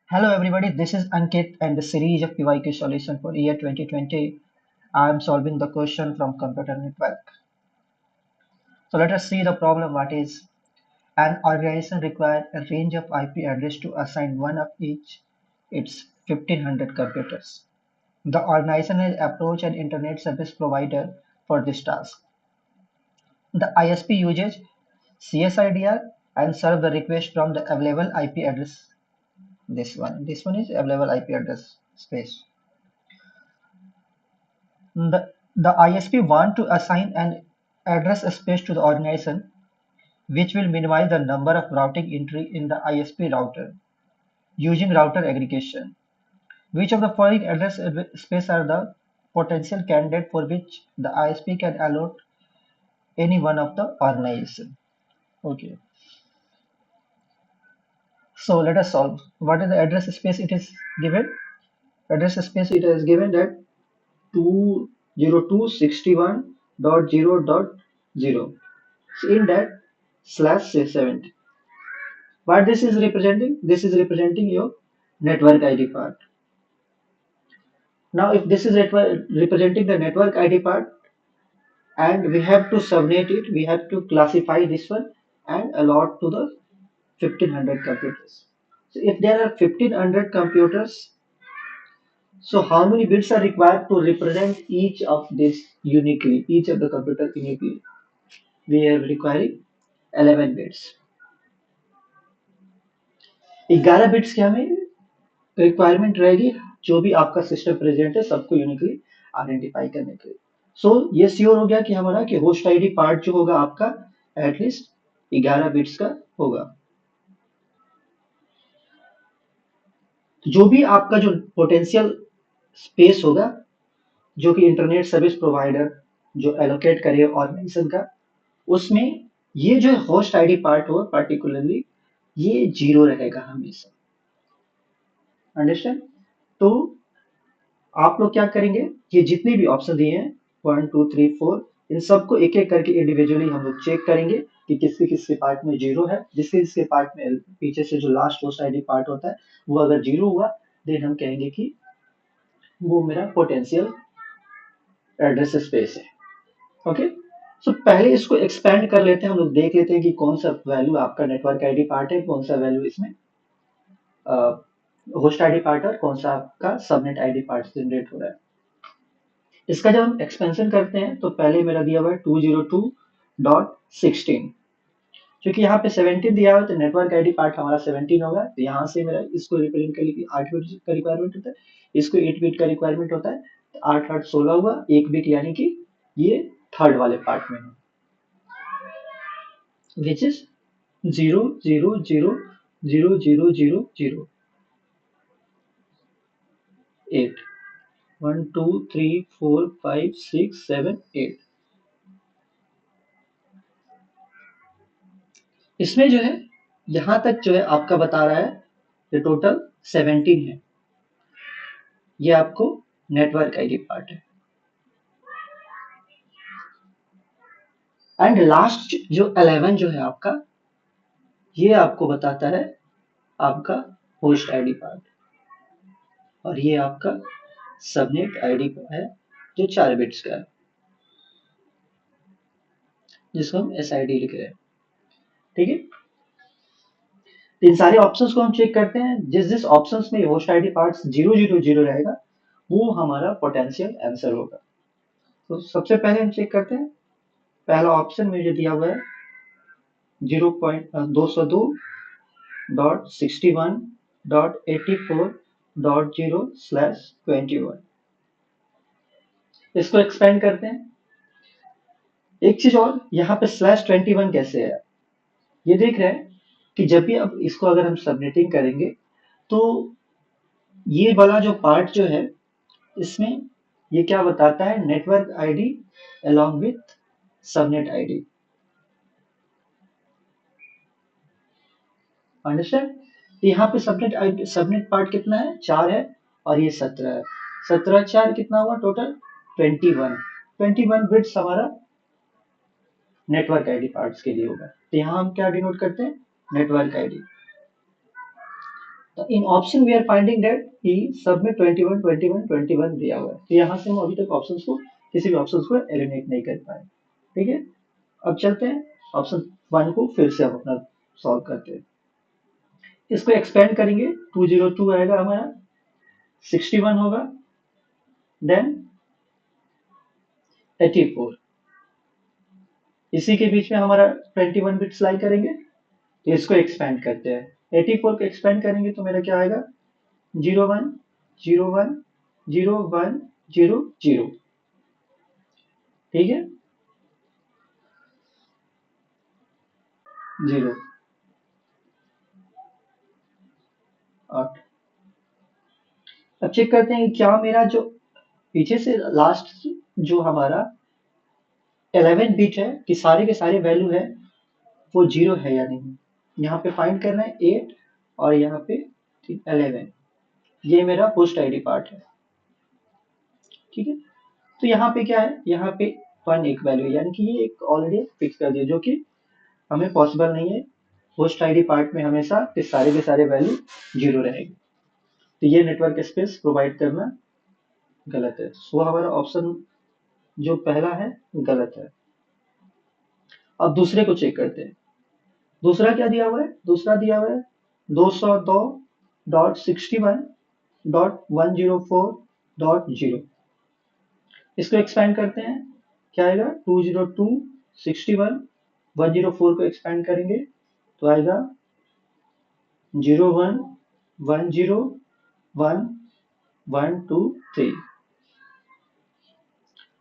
Hello everybody, this is Ankit and the series of PYQ solution for year 2020. I am solving the question from computer network. So let us see the problem. What is an organization require a range of IP address to assign one of each its 1500 computers. The organization has approached an internet service provider for this task. The ISP uses CSIDR and serve the request from the available IP address. This one is available IP address space. The ISP want to assign an address space to the organization, which will minimize the number of routing entry in the ISP router using router aggregation. Which of the following address space are the potential candidate for which the ISP can allot any one of the organization? Okay, so let us solve. What is the address space it is given? Address space it is given that 202.61.0.0. So in that /70. What this is representing? This is representing your network ID part. Now, if this is representing the network ID part and we have to subnet it, we have to classify this one and allot to the 1500 computers. So if there are 1500 computers, so how many bits are required to represent each of this uniquely, each of the computer uniquely? We are requiring 11 bits. 11 bits क्या हमें requirement रहेगी जो भी आपका system present है सबको uniquely identify करने के लिए। सो ये श्योर हो गया कि हमारा कि होस्ट आईडी पार्ट जो होगा आपका एटलीस्ट 11 बिट्स का होगा। जो भी आपका जो पोटेंशियल स्पेस होगा जो कि इंटरनेट सर्विस प्रोवाइडर जो एलोकेट करे ऑर्गेनाइजेशन का, उसमें ये जो होस्ट आईडी पार्ट हो पर्टिकुलरली ये 0 रहेगा हमेशा। अंडरस्टैंड? तो आप लोग क्या करेंगे, ये जितने भी ऑप्शन दिए हैं 1 2 3 4 इन सबको एक एक करके इंडिविजुअली हम लोग चेक करेंगे कि किसके किसके पार्ट में 0 है। जिसके जिसके पार्ट में पीछे से जो लास्ट होस्ट आईडी पार्ट होता है वो अगर 0 हुआ देन हम कहेंगे कि वो मेरा पोटेंशियल एड्रेस स्पेस है। ओके, सो पहले इसको एक्सपेंड कर लेते हैं, हम लोग देख लेते हैं कि कौन सा वैल्यू आपका नेटवर्क आईडी पार्ट है, कौन सा वैल्यू इसमें होस्ट आईडी पार्ट है, कौन सा आपका सबनेट आईडी पार्ट जनरेट हो रहा है। इसका जब हम एक्सपेंशन करते हैं तो पहले मेरा दिया हुआ है 202.16, क्योंकि यहाँ पे 17 दिया हुआ है तो नेटवर्क आईडी पार्ट हमारा 17 होगा। तो यहाँ से मेरा इसको रिप्रेजेंट करने के लिए 8 बिट का रिक्वायरमेंट होता है, इसको 8 बिट का रिक्वायरमेंट होता है। तो 8 8 16 हुआ, एक बिट यानी कि ये थर्ड वाले पार्ट में है, विच इज 0 0 0 0 0 0 0 8 1 2 3 4 5 6 7 8। इसमें जो है यहां तक जो है आपका बता रहा है ये टोटल 17 है, ये आपको नेटवर्क आईडी पार्ट है। एंड लास्ट जो 11 जो है आपका ये आपको बताता है आपका होस्ट आईडी पार्ट, और ये आपका सबनेट आईडी है जो 4 बिट्स का है जिसको हम एस आई डी लिख रहे हैं। ठीक है, इन सारे ऑप्शंस को हम चेक करते हैं, जिस जिस ऑप्शंस में होस्ट आईडी पार्ट 000 रहेगा वो हमारा पोटेंशियल आंसर होगा। तो सबसे पहले हम चेक करते हैं, पहला ऑप्शन में जो दिया हुआ है 202.61.84.0/21, इसको एक्सपेंड करते हैं। एक चीज और, यहाँ पे /21 कैसे है, ये देख रहे हैं कि जब भी अब इसको अगर हम सबनेटिंग करेंगे तो ये वाला जो पार्ट जो है इसमें ये क्या बताता है, network ID along with subnet ID. Understand? तो यहाँ पे सबनेट पार्ट कितना है, 4 है, और ये 17 है। 17 4 कितना हुआ टोटल 21। 21 बिट्स हमारा नेटवर्क आईडी पार्ट्स के लिए होगा। तो यहाँ हम क्या डिनोट करते हैं, नेटवर्क आईडी। तो in option we are finding that कि सब में 21 21 21 दिया हुआ है, तो यहाँ से हम अभी तक ऑप्शंस को किसी भी ऑप्शंस को एलिमिनेट नहीं कर पाए। ठीक है, अब चलते हैं ऑप्शन वन को फिर से हम अपना सॉल्व करते हैं। इसको एक्सपेंड करेंगे, 202 आएगा हमारा, 61 होगा, देन 84, इसी के बीच में हमारा 21 बिट्स लाई करेंगे, तो इसको एक्सपेंड करते हैं। 84 को एक्सपेंड करेंगे तो मेरा क्या आएगा, 01 01 01 00। ठीक है, 0 8। अब चेक करते हैं कि क्या मेरा जो पीछे से लास्ट जो हमारा 11 बिट है कि सारे के सारे वैल्यू है वो 0 है या नहीं। यहाँ पे फाइंड करना है 8 और यहाँ पे 11, ये मेरा होस्ट आईडी पार्ट है। ठीक है, तो यहाँ पे क्या है, यहाँ पे 1 एक वैल्यू, यानी कि ये एक ऑलरेडी फिक्स कर दिया, जो कि हमें पॉसिबल नहीं है। होस्ट आईडी पार्ट में हमेशा के सारे वैल्यू 0 रहेगी, तो ये नेटवर्क स्पेस प्रोवाइड करना गलत है। सो हमारा ऑप्शन जो पहला है गलत है। अब दूसरे को चेक करते हैं। दूसरा क्या दिया हुआ है, दूसरा दिया हुआ है 202.61.104.0। इसको एक्सपेंड करते हैं, क्या आएगा, 202.61.104 को एक्सपेंड करेंगे तो आएगा 01101123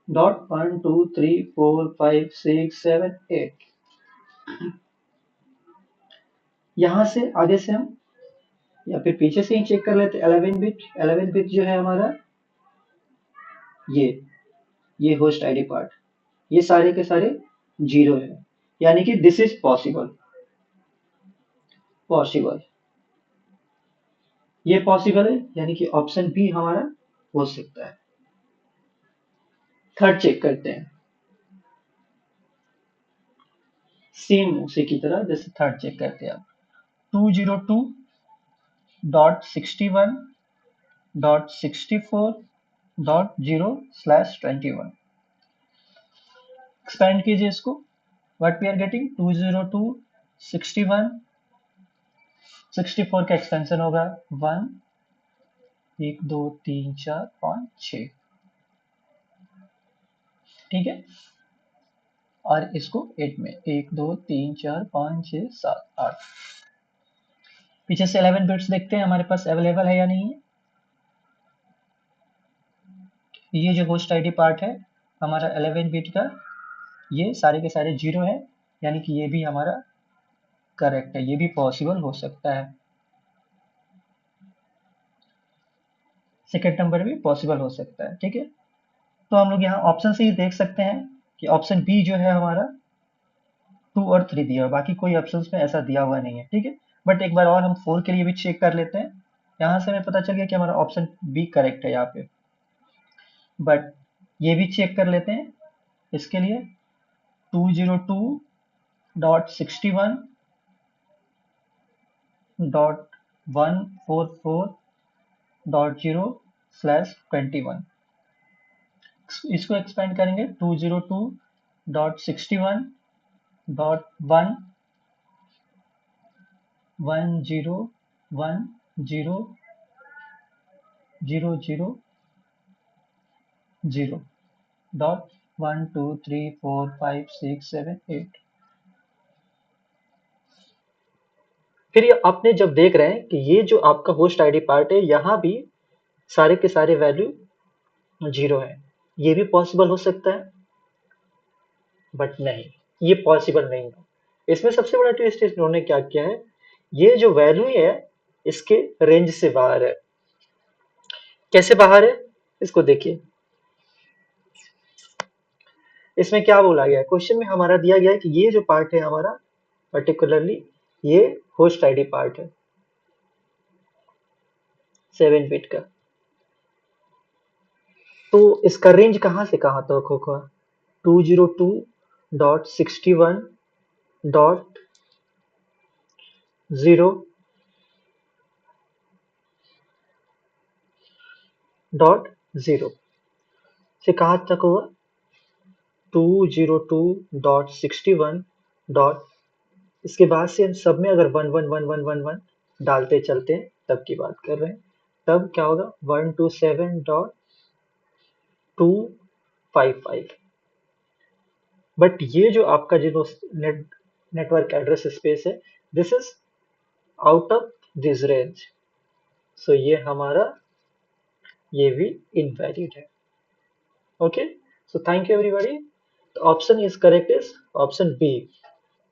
डॉट 1 2 3 4 5 6 7 8। यहाँ से आगे से हम या फिर पीछे से ही चेक कर लेते हैं। 11 बिट जो है हमारा, ये होस्ट आईडी पार्ट, ये सारे के सारे 0 है, यानी कि दिस इज पॉसिबल। पॉसिबल, ये पॉसिबल है, यानी कि ऑप्शन बी हमारा हो सकता है। थर्ड चेक करते हैं, सेम उसी की तरह जैसे थर्ड चेक करते हैं आप। 202.61.64.0/21 एक्सपेंड कीजिए इसको। व्हाट वी आर गेटिंग, 202.61 64 का एक्सपेंशन होगा 1 1 2 3 4 5 6। ठीक है, और इसको 8 में 1 2 3 4 5 6 7 8। पीछे से 11 बिट्स देखते हैं हमारे पास अवेलेबल है या नहीं है। ये जो होस्ट आईडी पार्ट है हमारा 11 बिट का, ये सारे के सारे 0 है, यानी कि ये भी हमारा करेक्ट है, ये भी पॉसिबल हो सकता है। सेकेंड नंबर भी पॉसिबल हो सकता है। ठीक है, तो हम लोग यहाँ ऑप्शन से ही देख सकते हैं कि ऑप्शन बी जो है हमारा 2 और 3 दिया हुआ, बाकी कोई ऑप्शन में ऐसा दिया हुआ नहीं है। ठीक है, बट एक बार और हम 4 के लिए भी चेक कर लेते हैं। यहाँ से हमें पता चल गया कि हमारा ऑप्शन बी करेक्ट है यहाँ पे, बट ये भी चेक कर लेते हैं इसके लिए। 202.61.144.0/21, इसको एक्सपेंड करेंगे 202.61.1010000.1234567 8। फिर ये आपने जब देख रहे हैं कि ये जो आपका होस्ट आईडी पार्ट है, यहाँ भी सारे के सारे वैल्यू 0 है, ये भी पॉसिबल हो सकता है, बट नहीं, ये पॉसिबल नहीं है। इसमें सबसे बड़ा ट्विस्ट इन्होंने क्या किया है, ये जो वैल्यू है इसके रेंज से बाहर है। कैसे बाहर है, इसको देखिए। इसमें क्या बोला गया है, क्वेश्चन में हमारा दिया गया है कि ये जो पार्ट है हमारा, पर्टिकुलरली ये होस्ट आईडी पार्ट है 7 बिट का, तो इसका रेंज कहाँ से कहाँ तक होगा, 202.61.0 डॉट जीरो से कहाँ तक हुआ 202.61 डॉट, इसके बाद से हम सब में अगर 1111111 डालते चलते हैं तब की बात कर रहे हैं, तब क्या होगा 127.255। बट ये जो आपका जो नेटवर्क एड्रेस स्पेस है, this is out of this range, so ये हमारा ये भी इनवैलिड है। Okay, so thank you everybody. The option is correct is option B.